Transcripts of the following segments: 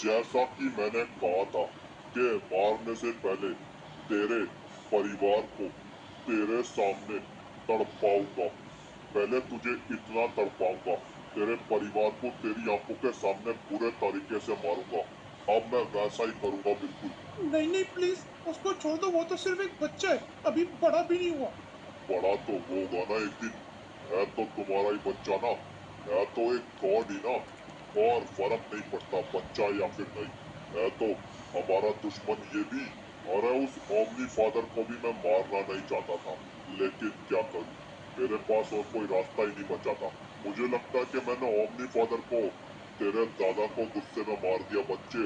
जैसा कि मैंने कहा था कि मारने से पहले तेरे परिवार को तेरे सामने तड़पाऊंगा। पहले तुझे इतना तड़पाऊंगा, तेरे परिवार को तेरी आंखों के सामने बुरे तरीके से मारूंगा। अब मैं वैसा ही करूंगा बिल्कुल। नहीं नहीं प्लीज उसको छोड़ दो, वो तो सिर्फ एक बच्चा है, अभी बड़ा भी नहीं हुआ। बड़ा तो होगा ना एक दिन। है तो तुम्हारा ही बच्चा ना, है तो एक गॉड ही ना। और फर्क नहीं पड़ता बच्चा या फिर नहीं, है तो हमारा दुश्मन ये भी। अरे उस ओमनी फादर को भी मैं मारना नहीं चाहता था, लेकिन क्या करूं, मेरे पास और कोई रास्ता ही नहीं बचा था। मुझे लगता है कि मैंने ओमनी फादर को, तेरे दादा को गुस्से में मार दिया बच्चे।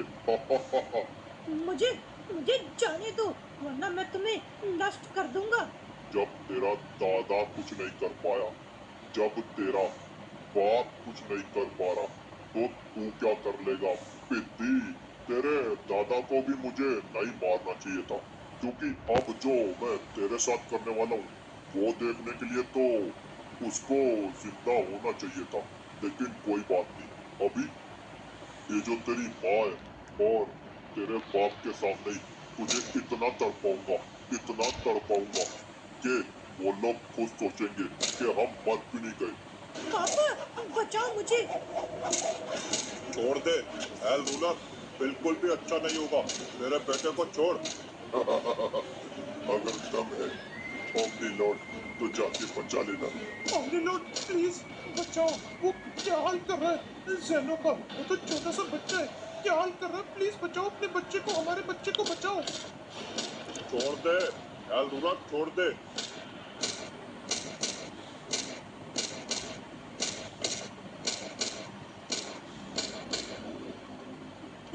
मुझे मुझे जाने दो, वरना मैं तुम्हें नष्ट कर दूंगा। जब तेरा दादा कुछ नहीं कर पाया, जब तेरा बाप कुछ नहीं कर पा रहा, तो तू क्या कर लेगा पिद्दी। तेरे दादा को भी मुझे नहीं मारना चाहिए था, क्योंकि अब जो मैं तेरे साथ करने वाला हूँ वो देखने के लिए तो उसको जिंदा होना चाहिए था। लेकिन कोई बात नहीं, अभी ये जो तेरी माँ है और तेरे बाप के सामने ही तुझे इतना तड़पाऊंगा, इतना तड़पाऊंगा कि वो लोग खुद सोचेंगे कि हम मर भी नहीं गए। पापा, बचाओ मुझे। छोड़ दे एल रूलर, बिल्कुल भी अच्छा नहीं होगा। मेरे बेटे को छोड़। अगर दम है ओमनी लॉर्ड, तो जाके बचा लेना। ओमनी लॉर्ड प्लीज बचाओ, वो क्या हाल कर रहा है जेनो का, वो तो छोटा सा बच्चा है, क्या हाल कर रहा है, प्लीज बचाओ अपने बच्चे को, हमारे बच्चे को बचाओ। छोड़ दे एल रूलर, छोड़ दे।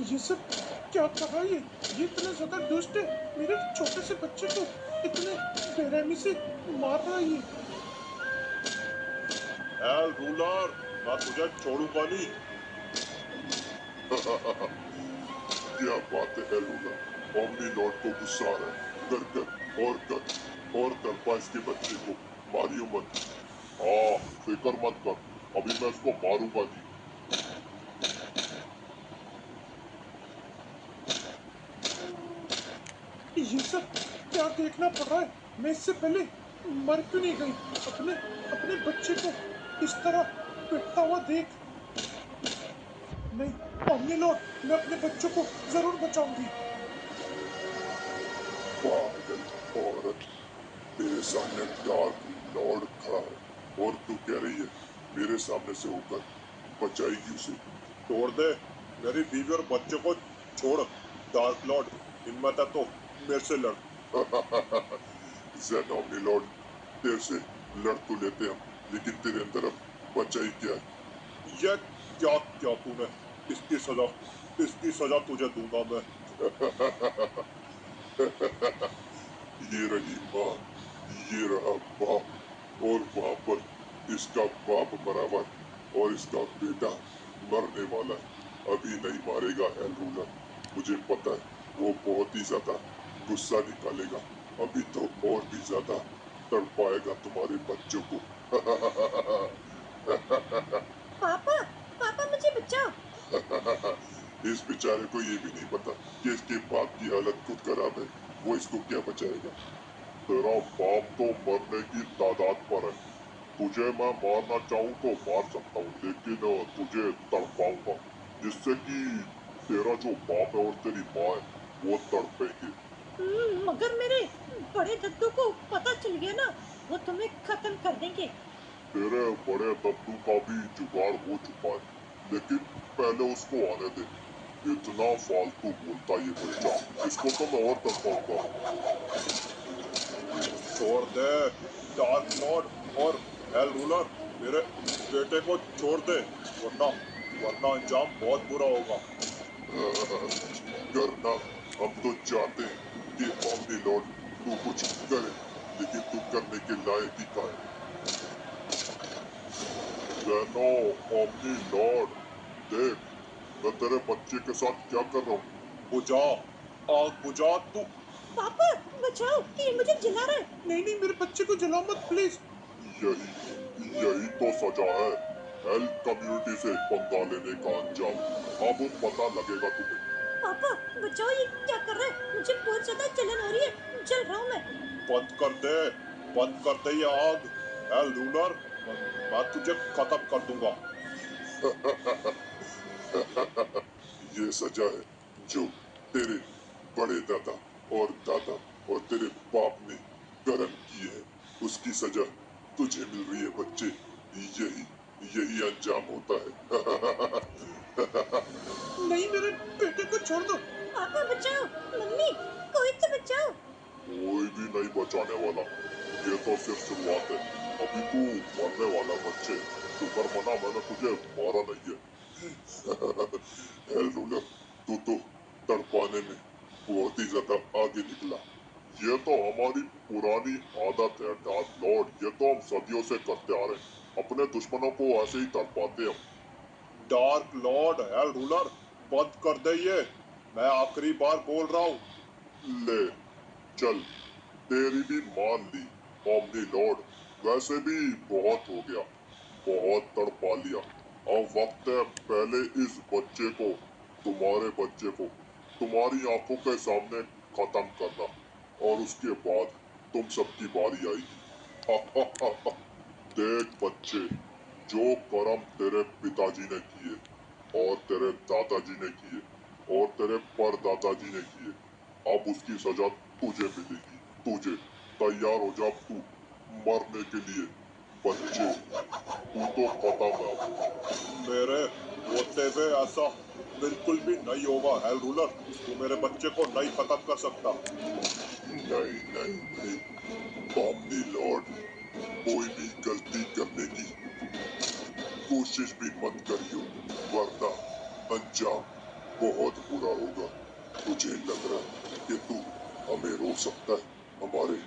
ये सब क्या कर रहा है ये इतना ज्यादा दुष्ट है, मेरे छोटे से बच्चे को इतने बेरहमी से मार रहा है ये। एल रूलर, मैं तुझे छोड़ूंगा नहीं। क्या बात है लूना, ओमनी लॉर्ड को गुस्सा आ रहा है। कर कर और कर और तड़पा इसके बच्चे को, मारियो मत। हाँ, फिक्र मत कर, अभी मैं इसको मारूंगा नहीं। ये सब क्या देखना पड़ रहा है, मैं इससे पहले मर क्यों नहीं गई, अपने अपने बच्चे को इस तरह पिटता हुआ देख। नहीं ओमनी लॉर्ड, मैं अपने बच्चों को जरूर बचाऊंगी। पागल औरत, तेरे सामने डार्क लॉर्ड खड़ा है और तू कह रही है मेरे सामने से होकर बचाएगी उसे। छोड़ दे मेरी बीवी और बच्चे को, छोड़ डार्क लॉर्ड। हिम्मत है तो मेरे से लड़। जेन ओमनी लॉर्ड, तेरे से लड़ तो लेते हम, लेकिन तेरे अंदर अब बचा ही क्या है। ये क्या क्या तूने, इसकी सजा, इसकी सजा तुझे दूंगा मैं। ये रही माँ, ये रहा बाप, और वहां पर इसका बाप मरा हुआ है और इसका बेटा मरने वाला है। अभी नहीं मारेगा एल रूलर, मुझे पता है वो बहुत ही ज्यादा गुस्सा निकालेगा। अभी तो और भी ज्यादा तड़पाएगा तुम्हारे बच्चों को। पापा, पापा मुझे बचाओ। इस बेचारे को ये भी नहीं पता कि इसके बाप की हालत खुद खराब है, वो इसको क्या बचाएगा। तेरा बाप तो मरने की तादाद पर है, तुझे मैं मारना चाहूँ तो मार सकता हूँ, लेकिन तुझे तड़पाऊंगा जिससे कि तेरा जो बाप है और तेरी माँ है वो तड़पेंगे। मगर मेरे बड़े दद्दू को पता चल गया ना, वो तुम्हें खत्म कर देंगे। तेरे बड़े दद्दू का भी जुगाड़ हो चुका है, लेकिन पहले उसको आने दे। इतना फालतू बोलता ये बच्चा, इसको तो मैं और तड़पाऊंगा। छोड़ दे डार्क लॉर्ड और एल रूलर, मेरे बेटे को छोड़ दे, वरना वरना अंजाम बहुत बुरा होगा। करना, हम तो चाहते हैं कि ओमनी लॉर्ड तू कुछ करे, लेकिन तू करने के लायक ही का है। जेनो ओमनी लॉर्ड, देख मैं तेरे बच्चे के साथ क्या कर रहा हूँ। बुझा, आग बुझा तू। पापा बचाओ, ये मुझे जला रहा है। नहीं नहीं मेरे बच्चे को जलाओ मत प्लीज। यही यही तो सजा है। हेल कम्युनिटी से पंगा लेने का अंजाम अब पता लगेगा तुम्हें। पापा बचाओ, ये क्या कर रहे हैं? मुझे बहुत ज्यादा जलन हो रही है, जल रहा हूँ मैं। बंद कर दे, बंद कर दे ये आग। हेल रूलर, मैं तुझे खत्म कर दूंगा। ये सजा है जो तेरे बड़े दादा और दादा और तेरे बाप ने कर्म किए हैं, उसकी सजा तुझे मिल रही है बच्चे। यही यही अंजाम होता है। नहीं, मेरे बेटे को छोड़ दो। पापा बचाओ, मम्मी कोई तो बचाओ। कोई भी नहीं बचाने वाला, ये तो सिर्फ शुरुआत है। अभी तू मरने वाला बच्चे, शुक्र मना मैंने तुझे मारा नहीं है। हेल रूलर, तू तो तड़पाने में बहुत ही ज्यादा आगे निकला। ये तो हमारी पुरानी आदत है डार्क लॉर्ड, ये तो हम सदियों से करते आ रहे हैं। अपने दुश्मनों को ऐसे ही तड़पाते हम। डार्क लॉर्ड, हेल रूलर, बंद कर दे ये। मैं आखिरी बार बोल रहा हूँ। ले चल, तेरी भी मान ली ओमनी लॉर्ड। वैसे भी बहुत हो गया, बहुत तड़पा लिया। अब वक्त है पहले इस बच्चे को, तुम्हारे बच्चे को तुम्हारी आंखों के सामने खत्म करना, और उसके बाद तुम सबकी बारी आएगी। देख बच्चे, जो कर्म तेरे पिताजी ने किए और तेरे दादाजी ने किए और तेरे परदादाजी ने किए, अब उसकी सजा तुझे मिलेगी। तुझे तैयार हो जा, तू मरने के लिए बच्चे, तू तो खत्म है अब। मेरे होते हुए ऐसा बिल्कुल भी नहीं होगा हेल रूलर। तू मेरे बच्चे को नहीं खत्म कर सकता। नहीं नहीं नहीं ओमनी लॉर्ड, कोई भी गलती करने की कोशिश भी मत करियो, वरना अंजाम बहुत बुरा होगा। तुझे लग रहा है कि तू हमें रोक सकता है हमारे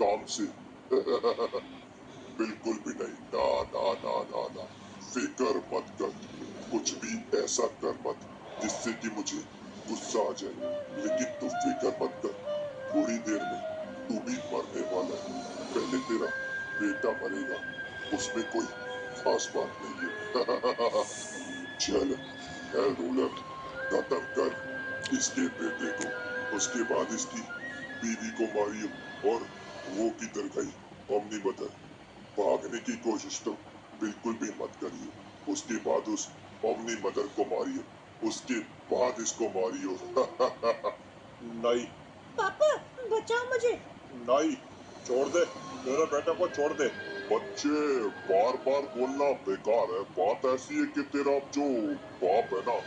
काम से? बिल्कुल भी नहीं। ना ना ना ना ना, फिक्र मत कर। कुछ भी ऐसा कर मत जिससे कि मुझे गुस्सा आ जाए। लेकिन तू फिक्र मत कर, थोड़ी देर में तू भी मरने वाला है। पहले तेरा बेटा मरेगा, उसमें कोई खास बात नहीं है। चल ए रूलर, खत्म कर इसके बेटे को, उसके बाद इसकी बीवी को मारियो। और वो किधर गई ओमनी मदर? भागने की कोशिश तो बिल्कुल भी मत करियो। उसके बाद उस ओमनी मदर को मारियो, उसके बाद इसको मारियो। नहीं, पापा बचाओ मुझे। नहीं, छोड़ दे, मेरे बेटे को छोड़ दे। बच्चे, बार बार बोलना बेकार है। बात ऐसी है कि तेरा जो बाप है ना,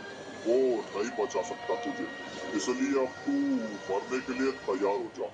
वो नहीं बचा सकता तुझे, इसलिए अब तू मरने के लिए तैयार हो जा।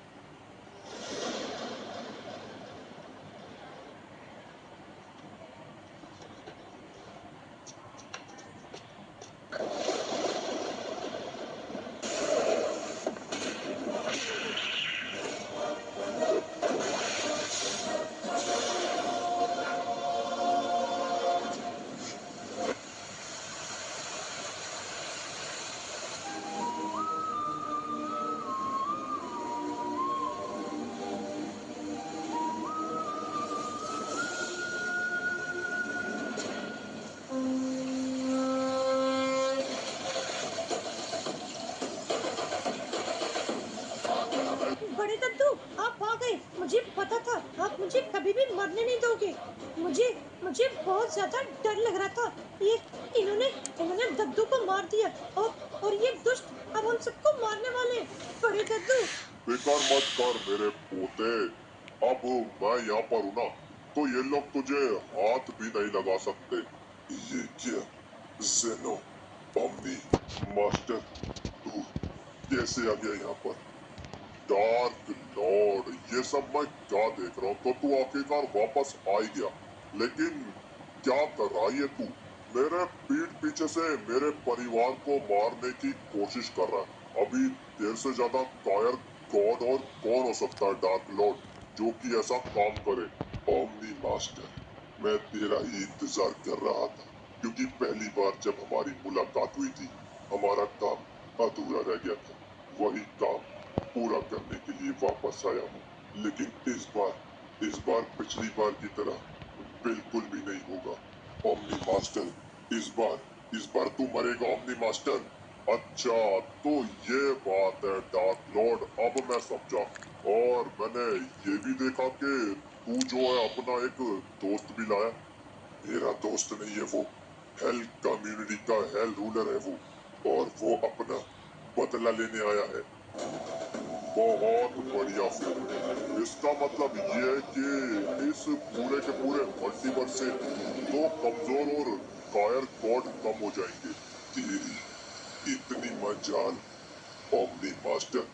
बड़े दद्दू, आप आ गए। मुझे पता था आप मुझे कभी भी मरने नहीं दोगे। मुझे मुझे बहुत ज्यादा डर लग रहा था। ये इन्होंने इन्होंने दद्दू को मार दिया, और ये दुष्ट अब हम सबको मारने वाले हैं। बड़े दद्दू। फिकर मत कर मेरे पोते, अब मैं यहाँ पर हूँ ना, तो ये लोग तुझे हाथ भी नहीं लगा सकते। ये क्या जेनो, ओमनी मास्टर, तू कैसे आ गया यहाँ पर? डार्क लॉर्ड, ये सब मैं क्या देख रहा हूँ? तो तू आखिरकार वापस आ ही गया, लेकिन क्या कर रहा है ये तू? मेरे पीठ पीछे से मेरे परिवार को मारने की कोशिश कर रहा है। अभी तेरे से ज्यादा कायर गॉड और कौन हो सकता है डार्क लॉर्ड, जो कि ऐसा काम करे? ओमनी मास्टर, मैं तेरा ही इंतजार कर रहा था, क्योंकि पहली बार जब हमारी मुलाकात हुई थी, हमारा काम अधूरा रह गया था। वही काम पूरा करने के लिए वापस आया हूँ। लेकिन इस बार पिछली बार की तरह बिल्कुल भी नहीं होगा। ओमनी मास्टर, इस बार तू मरेगा ओमनी मास्टर। अच्छा, तो ये बात है डार्क लॉर्ड, अब मैं समझा। और मैंने ये भी देखा कि तू जो है अपना एक दोस्त भी लाया। मेरा दोस्त नहीं है वो, हेल कम्युनिटी का हेल रूलर है वो, और वो अपना बदला लेने आया है। बहुत बढ़िया फिल्म। इसका मतलब ये है कि इस पूरे के पूरे मल्टीवर्स से दो कमजोर और कायर गॉड कम हो जाएंगे। तेरी इतनी मजाल ओमनी मास्टर।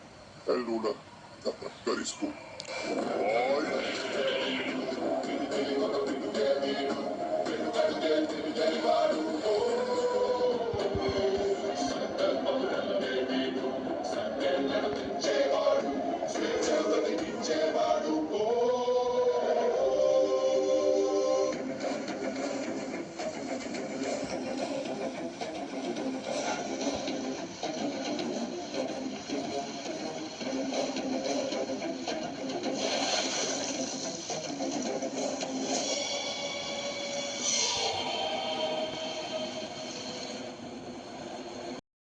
हेल रूलर, खत्म कर इसको। भाई